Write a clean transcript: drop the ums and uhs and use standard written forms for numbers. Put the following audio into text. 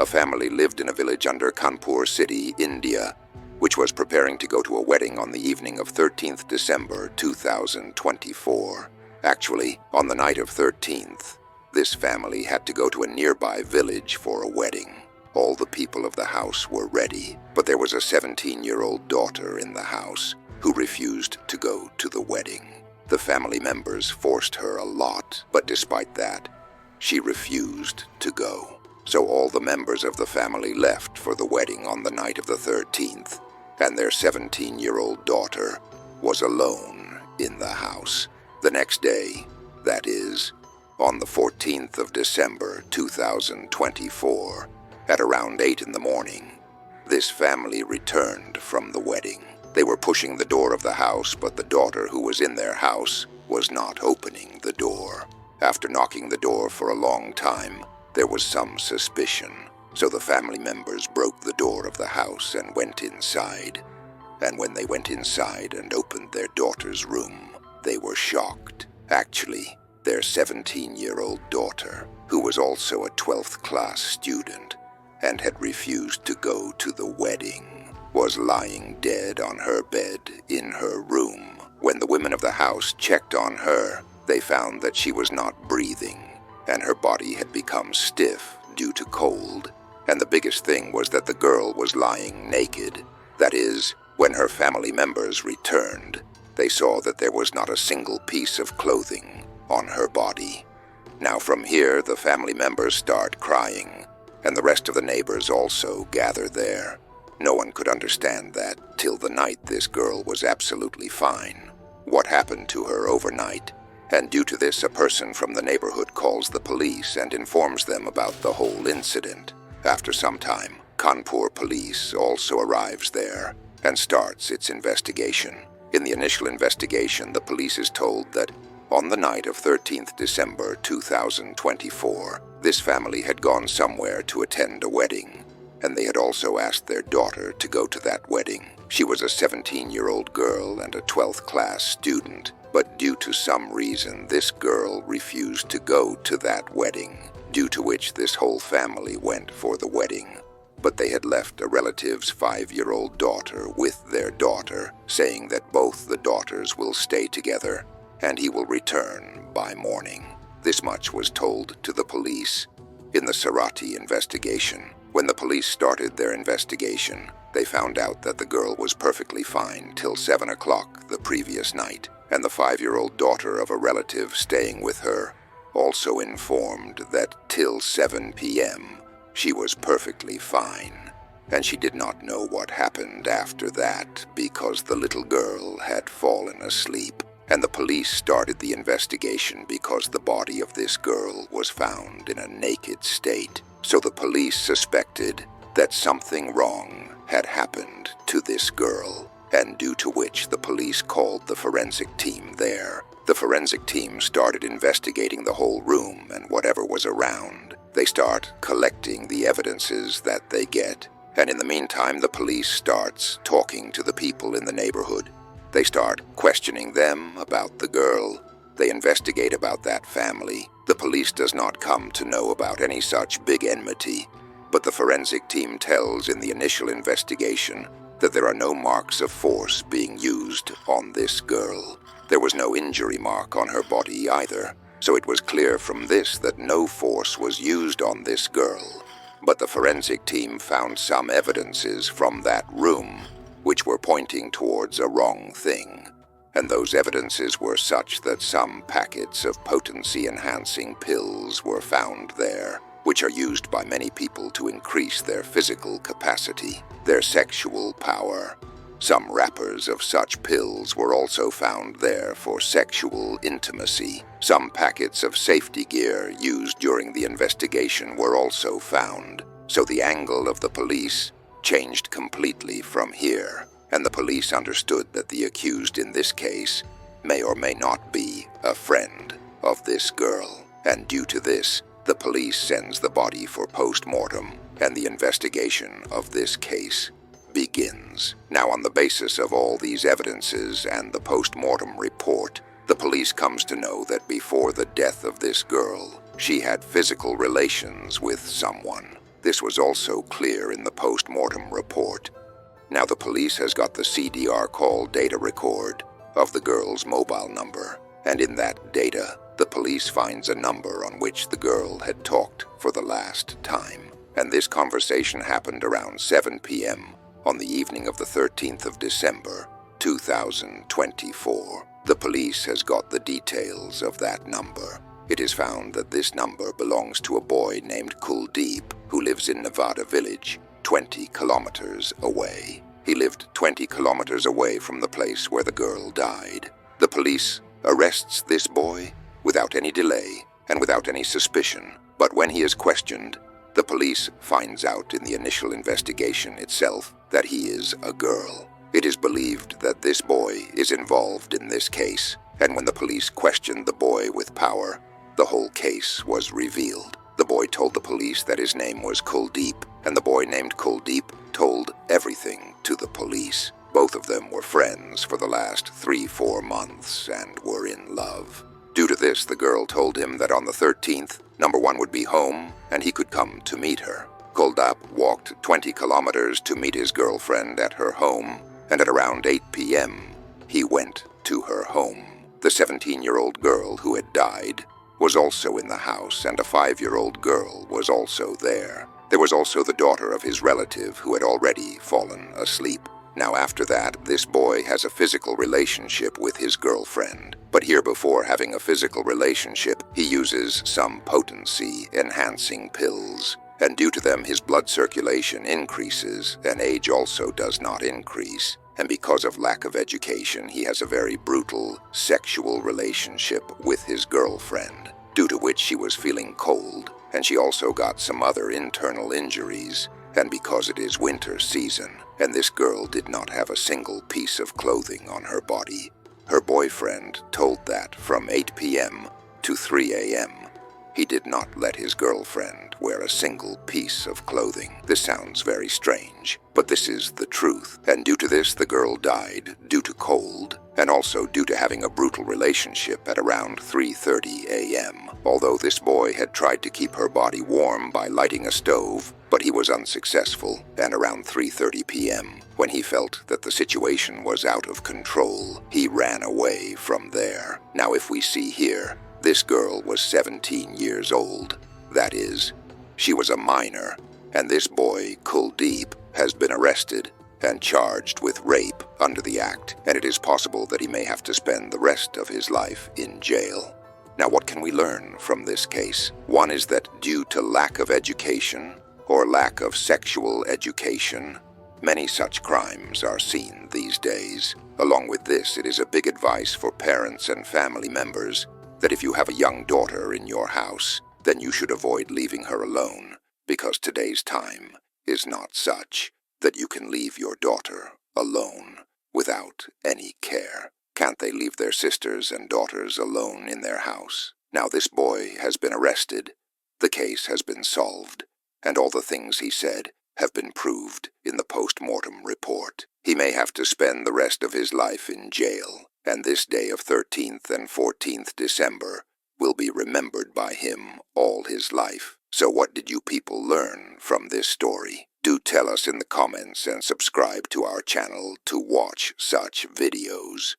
A family lived in a village under Kanpur city, India, which was preparing to go to a wedding on the evening of 13th December 2024. Actually, on the night of 13th, this family had to go to a nearby village for a wedding. All the people of the house were ready, but there was a 17-year-old daughter in the house who refused to go to the wedding. The family members forced her a lot, but despite that, she refused to go. So all the members of the family left for the wedding on the night of the 13th, and their 17-year-old daughter was alone in the house. The next day, that is, on the 14th of December 2024, at around 8 in the morning, this family returned from the wedding. They were pushing the door of the house, but the daughter who was in their house was not opening the door. After knocking the door for a long time, there was some suspicion, so the family members broke the door of the house and went inside. And when they went inside and opened their daughter's room, they were shocked. Actually, their 17-year-old daughter, who was also a 12th class student and had refused to go to the wedding, was lying dead on her bed in her room. When the women of the house checked on her, they found that she was not breathing, and her body had become stiff due to cold. And the biggest thing was that the girl was lying naked. That is, when her family members returned, they saw that there was not a single piece of clothing on her body. Now from here, the family members start crying, and the rest of the neighbors also gather there. No one could understand that till the night this girl was absolutely fine. What happened to her overnight? And due to this, a person from the neighborhood calls the police and informs them about the whole incident. After some time, Kanpur police also arrives there and starts its investigation. In the initial investigation, the police is told that on the night of 13th December 2024, this family had gone somewhere to attend a wedding, and they had also asked their daughter to go to that wedding. She was a 17-year-old girl and a 12th class student, but due to some reason, this girl refused to go to that wedding, due to which this whole family went for the wedding. But they had left a relative's 5-year-old daughter with their daughter, saying that both the daughters will stay together and he will return by morning. This much was told to the police in the Sarati investigation. When the police started their investigation, they found out that the girl was perfectly fine till 7 o'clock the previous night, and the 5-year-old daughter of a relative staying with her also informed that till 7 p.m. she was perfectly fine, and she did not know what happened after that because the little girl had fallen asleep. And the police started the investigation because the body of this girl was found in a naked state. So the police suspected that something wrong had happened to this girl, and due to which the police called the forensic team there. The forensic team started investigating the whole room and whatever was around. They start collecting the evidences that they get, and in the meantime the police starts talking to the people in the neighborhood. They start questioning them about the girl. They investigate about that family. The police does not come to know about any such big enmity, but the forensic team tells in the initial investigation that there are no marks of force being used on this girl. There was no injury mark on her body either, so it was clear from this that no force was used on this girl. But the forensic team found some evidences from that room which were pointing towards a wrong thing, and those evidences were such that some packets of potency-enhancing pills were found there, which are used by many people to increase their physical capacity, their sexual power. Some wrappers of such pills were also found there for sexual intimacy. Some packets of safety gear used during the investigation were also found, so the angle of the police changed completely from here, and the police understood that the accused in this case may or may not be a friend of this girl, and due to this, the police sends the body for post-mortem, and the investigation of this case begins. Now, on the basis of all these evidences and the post-mortem report, the police comes to know that before the death of this girl, she had physical relations with someone. This was also clear in the post-mortem report. Now the police has got the CDR call data record of the girl's mobile number, and in that data, the police finds a number on which the girl had talked for the last time. And this conversation happened around 7 p.m. on the evening of the 13th of December, 2024. The police has got the details of that number. It is found that this number belongs to a boy named Kuldeep, who lives in Nevada Village, 20 kilometers away. He lived 20 kilometers away from the place where the girl died. The police arrests this boy without any delay and without any suspicion, but when he is questioned, the police finds out in the initial investigation itself that he is a girl. It is believed that this boy is involved in this case, and when the police questioned the boy with power, the whole case was revealed. The boy told the police that his name was Kuldeep, and the boy named Kuldeep told everything to the police. Both of them were friends for the last 3-4 months and were in love. Due to this, the girl told him that on the 13th, number 1 would be home and he could come to meet her. Kuldeep walked 20 kilometers to meet his girlfriend at her home, and at around 8 p.m., he went to her home. The 17-year-old girl who had died was also in the house, and a 5-year-old girl was also there. There was also the daughter of his relative who had already fallen asleep. Now after that, this boy has a physical relationship with his girlfriend. But here, before having a physical relationship, he uses some potency-enhancing pills, and due to them his blood circulation increases, and age also does not increase. And because of lack of education, he has a very brutal sexual relationship with his girlfriend, due to which she was feeling cold, and she also got some other internal injuries, and because it is winter season, and this girl did not have a single piece of clothing on her body. Her boyfriend told that from 8 p.m. to 3 a.m., he did not let his girlfriend wear a single piece of clothing. This sounds very strange, but this is the truth. And due to this, the girl died due to cold, and also due to having a brutal relationship at around 3:30 a.m. Although this boy had tried to keep her body warm by lighting a stove, but he was unsuccessful, and around 3:30 p.m., when he felt that the situation was out of control, he ran away from there. Now if we see here, this girl was 17 years old. That is, she was a minor, and this boy, Kuldeep, has been arrested and charged with rape under the act, and it is possible that he may have to spend the rest of his life in jail. Now what can we learn from this case? One is that due to lack of education or lack of sexual education, many such crimes are seen these days. Along with this, it is a big advice for parents and family members that if you have a young daughter in your house, then you should avoid leaving her alone, because today's time is not such that you can leave your daughter alone without any care. Can't they leave their sisters and daughters alone in their house? Now this boy has been arrested, the case has been solved, and all the things he said have been proved in the post-mortem report. He may have to spend the rest of his life in jail, and this day of 13th and 14th December will be remembered by him all his life. So what did you people learn from this story? Do tell us in the comments and subscribe to our channel to watch such videos.